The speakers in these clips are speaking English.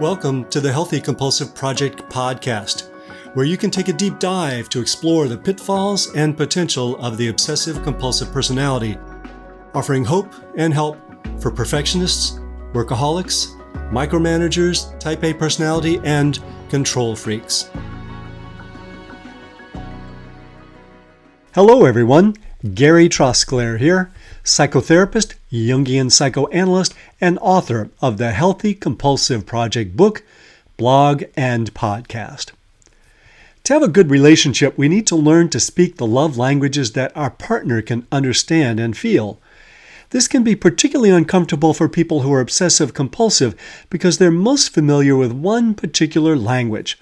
Welcome to the Healthy Compulsive Project podcast, where you can take a deep dive to explore the pitfalls and potential of the obsessive-compulsive personality, offering hope and help for perfectionists, workaholics, micromanagers, type A personality, and control freaks. Hello everyone, Gary Trosclair here, psychotherapist, Jungian psychoanalyst, and author of the Healthy Compulsive Project book, blog, and podcast. To have a good relationship, we need to learn to speak the love languages that our partner can understand and feel. This can be particularly uncomfortable for people who are obsessive-compulsive because they're most familiar with one particular language.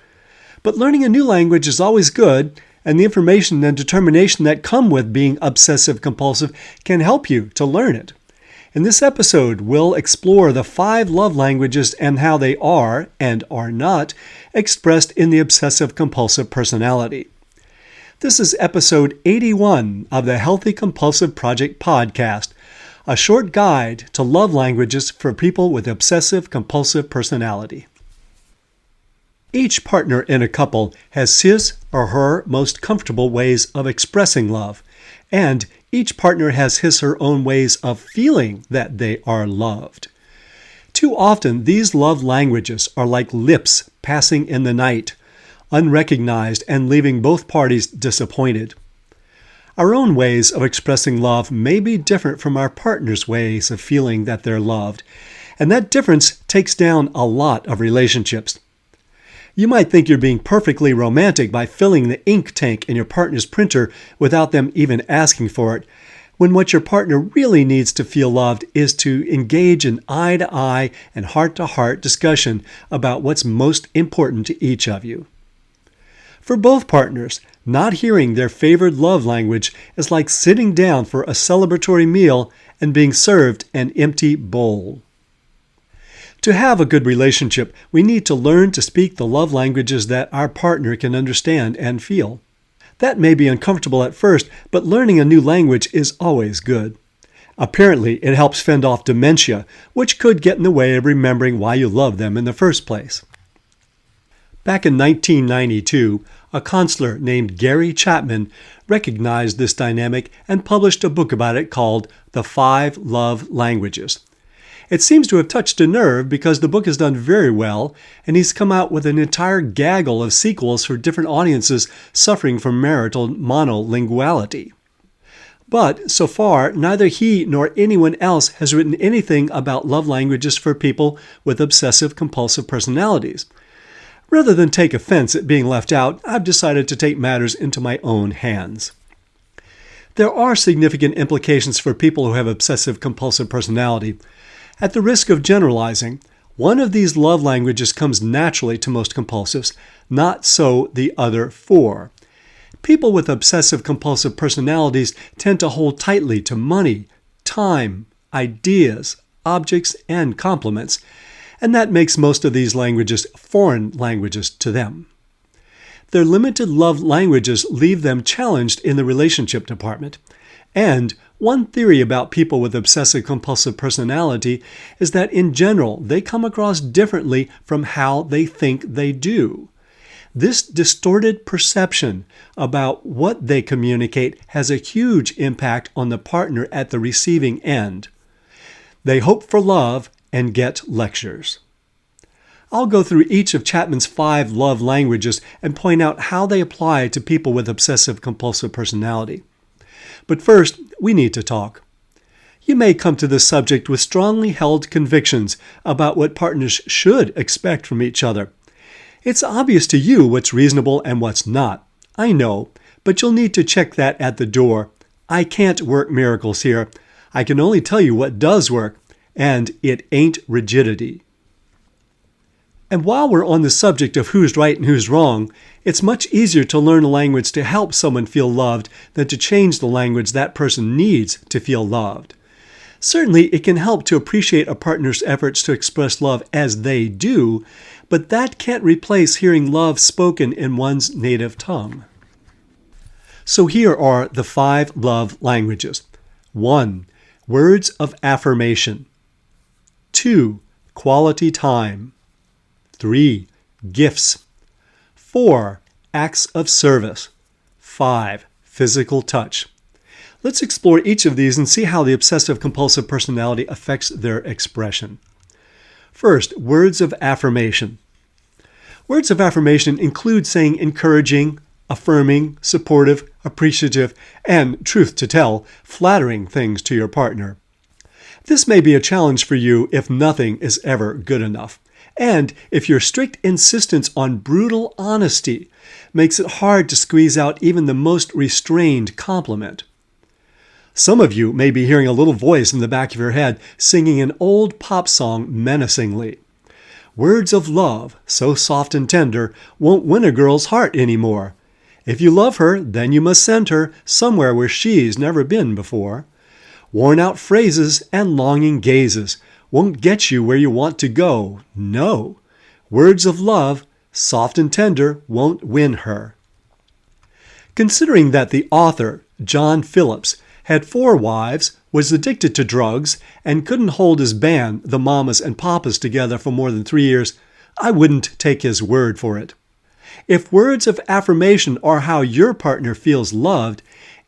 But learning a new language is always good, and the information and determination that come with being obsessive-compulsive can help you to learn it. In this episode, we'll explore the 5 love languages and how they are, and are not, expressed in the obsessive-compulsive personality. This is episode 81 of the Healthy Compulsive Project podcast, a short guide to love languages for people with obsessive-compulsive personality. Each partner in a couple has his or her most comfortable ways of expressing love, and each partner has his or her own ways of feeling that they are loved. Too often, these love languages are like lips passing in the night, unrecognized and leaving both parties disappointed. Our own ways of expressing love may be different from our partner's ways of feeling that they're loved, and that difference takes down a lot of relationships. You might think you're being perfectly romantic by filling the ink tank in your partner's printer without them even asking for it, when what your partner really needs to feel loved is to engage in eye-to-eye and heart-to-heart discussion about what's most important to each of you. For both partners, not hearing their favored love language is like sitting down for a celebratory meal and being served an empty bowl. To have a good relationship, we need to learn to speak the love languages that our partner can understand and feel. That may be uncomfortable at first, but learning a new language is always good. Apparently, it helps fend off dementia, which could get in the way of remembering why you love them in the first place. Back in 1992, a counselor named Gary Chapman recognized this dynamic and published a book about it called The 5 Love Languages. It seems to have touched a nerve because the book has done very well, and he's come out with an entire gaggle of sequels for different audiences suffering from marital monolinguality. But, so far, neither he nor anyone else has written anything about love languages for people with obsessive-compulsive personalities. Rather than take offense at being left out, I've decided to take matters into my own hands. There are significant implications for people who have obsessive-compulsive personality. At the risk of generalizing, one of these love languages comes naturally to most compulsives, not so the other 4. People with obsessive-compulsive personalities tend to hold tightly to money, time, ideas, objects, and compliments, and that makes most of these languages foreign languages to them. Their limited love languages leave them challenged in the relationship department, and one theory about people with obsessive-compulsive personality is that in general they come across differently from how they think they do. This distorted perception about what they communicate has a huge impact on the partner at the receiving end. They hope for love and get lectures. I'll go through each of Chapman's 5 love languages and point out how they apply to people with obsessive-compulsive personality. But first, we need to talk. You may come to this subject with strongly held convictions about what partners should expect from each other. It's obvious to you what's reasonable and what's not. I know, but you'll need to check that at the door. I can't work miracles here. I can only tell you what does work, and it ain't rigidity. And while we're on the subject of who's right and who's wrong, it's much easier to learn a language to help someone feel loved than to change the language that person needs to feel loved. Certainly, it can help to appreciate a partner's efforts to express love as they do, but that can't replace hearing love spoken in one's native tongue. So here are the 5 love languages. 1. Words of affirmation. 2. Quality time. 3. Gifts. 4. Acts of service. 5. Physical touch. Let's explore each of these and see how the obsessive-compulsive personality affects their expression. First, words of affirmation. Words of affirmation include saying encouraging, affirming, supportive, appreciative, and, truth to tell, flattering things to your partner. This may be a challenge for you if nothing is ever good enough, and if your strict insistence on brutal honesty makes it hard to squeeze out even the most restrained compliment. Some of you may be hearing a little voice in the back of your head singing an old pop song menacingly. Words of love, so soft and tender, won't win a girl's heart anymore. If you love her, then you must send her somewhere where she's never been before. Worn-out phrases and longing gazes won't get you where you want to go. No. Words of love, soft and tender, won't win her. Considering that the author, John Phillips, had 4 wives, was addicted to drugs, and couldn't hold his band, the Mamas and Papas, together for more than 3 years, I wouldn't take his word for it. If words of affirmation are how your partner feels loved,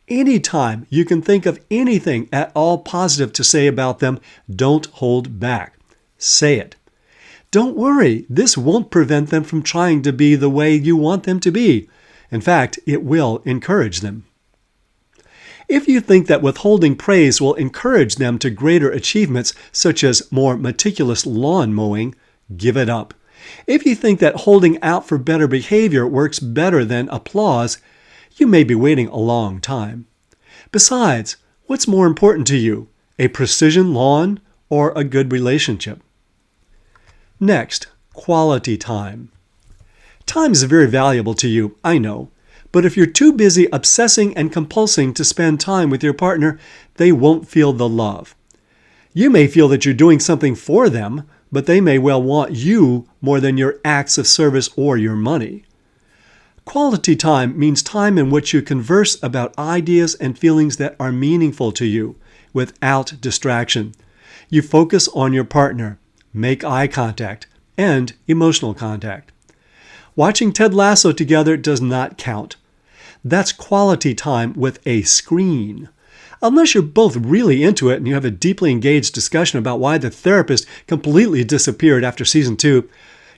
anytime you can think of anything at all positive to say about them, don't hold back. Say it. Don't worry, this won't prevent them from trying to be the way you want them to be. In fact, it will encourage them. If you think that withholding praise will encourage them to greater achievements, such as more meticulous lawn mowing, give it up. If you think that holding out for better behavior works better than applause, you may be waiting a long time. Besides, what's more important to you, a precision lawn or a good relationship? Next, quality time. Time is very valuable to you, I know. But if you're too busy obsessing and compulsing to spend time with your partner, they won't feel the love. You may feel that you're doing something for them, but they may well want you more than your acts of service or your money. Quality time means time in which you converse about ideas and feelings that are meaningful to you, without distraction. You focus on your partner, make eye contact, and emotional contact. Watching Ted Lasso together does not count. That's quality time with a screen. Unless you're both really into it and you have a deeply engaged discussion about why the therapist completely disappeared after season 2.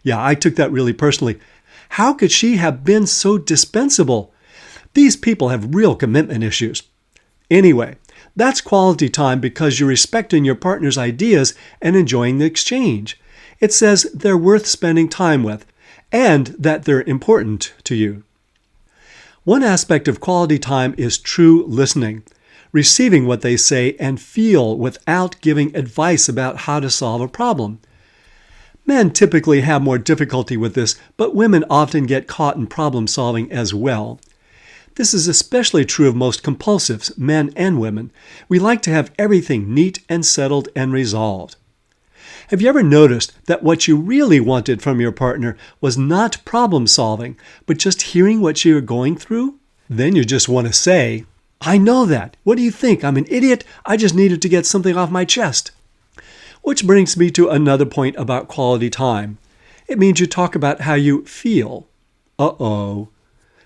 Yeah, I took that really personally. How could she have been so dispensable? These people have real commitment issues. Anyway, that's quality time because you're respecting your partner's ideas and enjoying the exchange. It says they're worth spending time with and that they're important to you. One aspect of quality time is true listening, receiving what they say and feel without giving advice about how to solve a problem. Men typically have more difficulty with this, but women often get caught in problem solving as well. This is especially true of most compulsives, men and women. We like to have everything neat and settled and resolved. Have you ever noticed that what you really wanted from your partner was not problem solving, but just hearing what you were going through? Then you just want to say, I know that. What do you think? I'm an idiot. I just needed to get something off my chest. Which brings me to another point about quality time. It means you talk about how you feel. Uh-oh.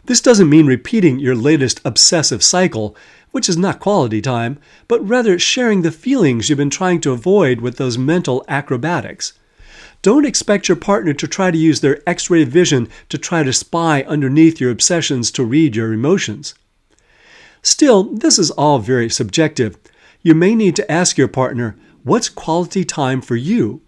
This doesn't mean repeating your latest obsessive cycle, which is not quality time, but rather sharing the feelings you've been trying to avoid with those mental acrobatics. Don't expect your partner to try to use their X-ray vision to try to spy underneath your obsessions to read your emotions. Still, this is all very subjective. You may need to ask your partner, what's quality time for you?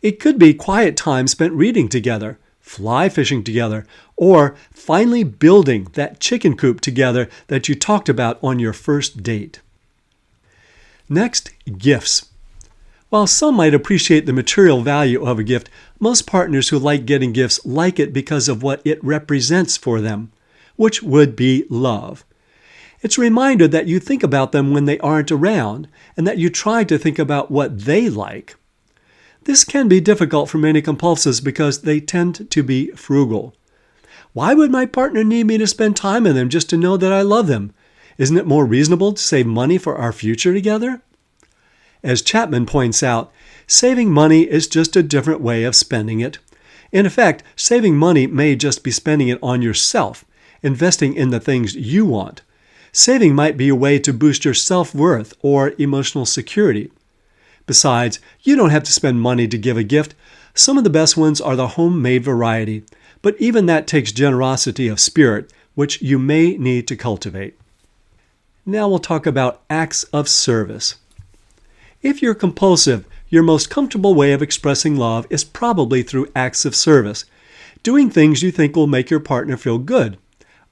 It could be quiet time spent reading together, fly fishing together, or finally building that chicken coop together that you talked about on your first date. Next, gifts. While some might appreciate the material value of a gift, most partners who like getting gifts like it because of what it represents for them, which would be love. It's a reminder that you think about them when they aren't around, and that you try to think about what they like. This can be difficult for many compulsives because they tend to be frugal. Why would my partner need me to spend time with them just to know that I love them? Isn't it more reasonable to save money for our future together? As Chapman points out, saving money is just a different way of spending it. In effect, saving money may just be spending it on yourself, investing in the things you want. Saving might be a way to boost your self-worth or emotional security. Besides, you don't have to spend money to give a gift. Some of the best ones are the homemade variety, but even that takes generosity of spirit, which you may need to cultivate. Now we'll talk about acts of service. If you're compulsive, your most comfortable way of expressing love is probably through acts of service, doing things you think will make your partner feel good.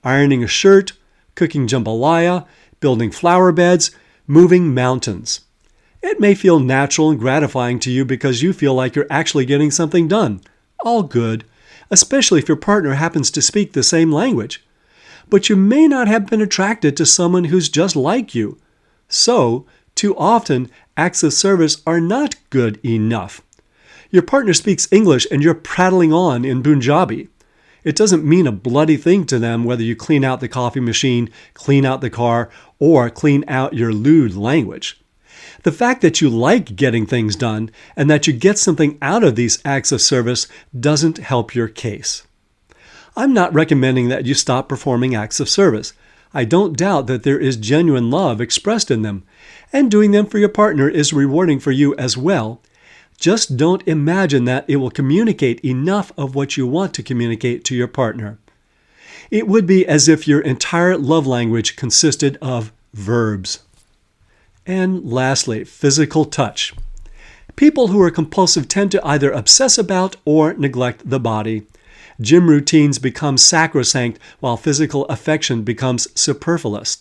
Ironing a shirt, cooking jambalaya, building flower beds, moving mountains. It may feel natural and gratifying to you because you feel like you're actually getting something done. All good, especially if your partner happens to speak the same language. But you may not have been attracted to someone who's just like you. So, too often, acts of service are not good enough. Your partner speaks English and you're prattling on in Punjabi. It doesn't mean a bloody thing to them whether you clean out the coffee machine, clean out the car, or clean out your lewd language. The fact that you like getting things done and that you get something out of these acts of service doesn't help your case. I'm not recommending that you stop performing acts of service. I don't doubt that there is genuine love expressed in them, and doing them for your partner is rewarding for you as well. Just don't imagine that it will communicate enough of what you want to communicate to your partner. It would be as if your entire love language consisted of verbs. And lastly, physical touch. People who are compulsive tend to either obsess about or neglect the body. Gym routines become sacrosanct while physical affection becomes superfluous.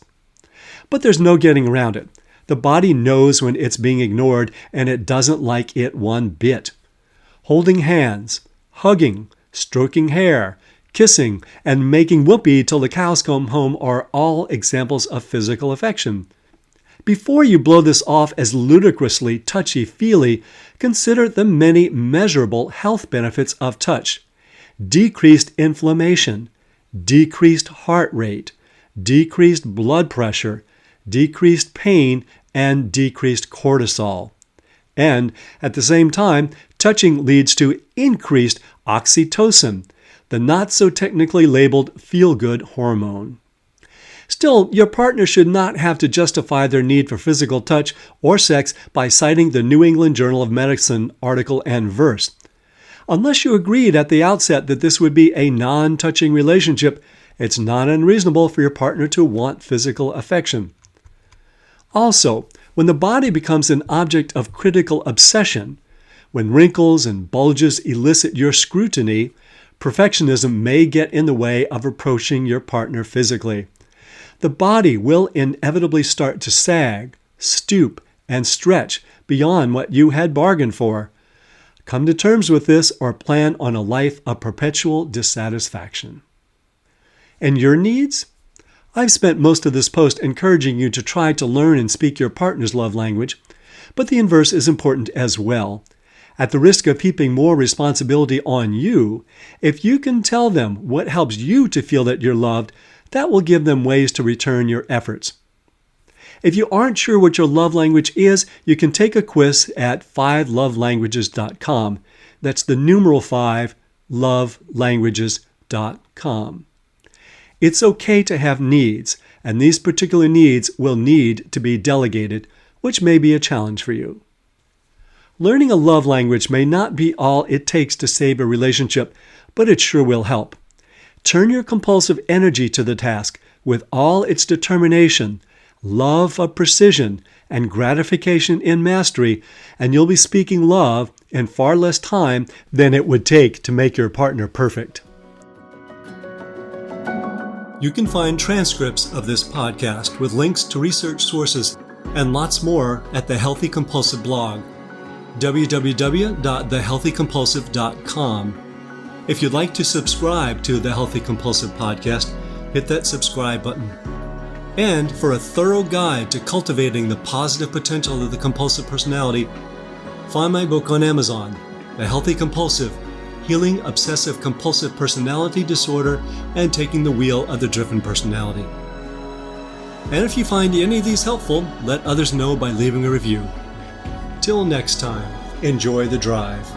But there's no getting around it. The body knows when it's being ignored, and it doesn't like it one bit. Holding hands, hugging, stroking hair, kissing, and making whoopee till the cows come home are all examples of physical affection. Before you blow this off as ludicrously touchy-feely, consider the many measurable health benefits of touch. Decreased inflammation, decreased heart rate, decreased blood pressure, decreased pain, and decreased cortisol. And at the same time, touching leads to increased oxytocin, the not so technically labeled feel-good hormone. Still, your partner should not have to justify their need for physical touch or sex by citing the New England Journal of Medicine article and verse. Unless you agreed at the outset that this would be a non-touching relationship, it's not unreasonable for your partner to want physical affection. Also, when the body becomes an object of critical obsession, when wrinkles and bulges elicit your scrutiny, perfectionism may get in the way of approaching your partner physically. The body will inevitably start to sag, stoop, and stretch beyond what you had bargained for. Come to terms with this or plan on a life of perpetual dissatisfaction. And your needs? I've spent most of this post encouraging you to try to learn and speak your partner's love language, but the inverse is important as well. At the risk of heaping more responsibility on you, if you can tell them what helps you to feel that you're loved, that will give them ways to return your efforts. If you aren't sure what your love language is, you can take a quiz at 5lovelanguages.com. That's the numeral 5, lovelanguages.com. It's okay to have needs, and these particular needs will need to be delegated, which may be a challenge for you. Learning a love language may not be all it takes to save a relationship, but it sure will help. Turn your compulsive energy to the task with all its determination, love of precision, and gratification in mastery, and you'll be speaking love in far less time than it would take to make your partner perfect. You can find transcripts of this podcast with links to research sources and lots more at the Healthy Compulsive blog, www.thehealthycompulsive.com. If you'd like to subscribe to the Healthy Compulsive podcast, hit that subscribe button. And for a thorough guide to cultivating the positive potential of the compulsive personality, find my book on Amazon, The Healthy Compulsive, Healing Obsessive-Compulsive Personality Disorder and Taking the Wheel of the Driven Personality. And if you find any of these helpful, let others know by leaving a review. Till next time, enjoy the drive.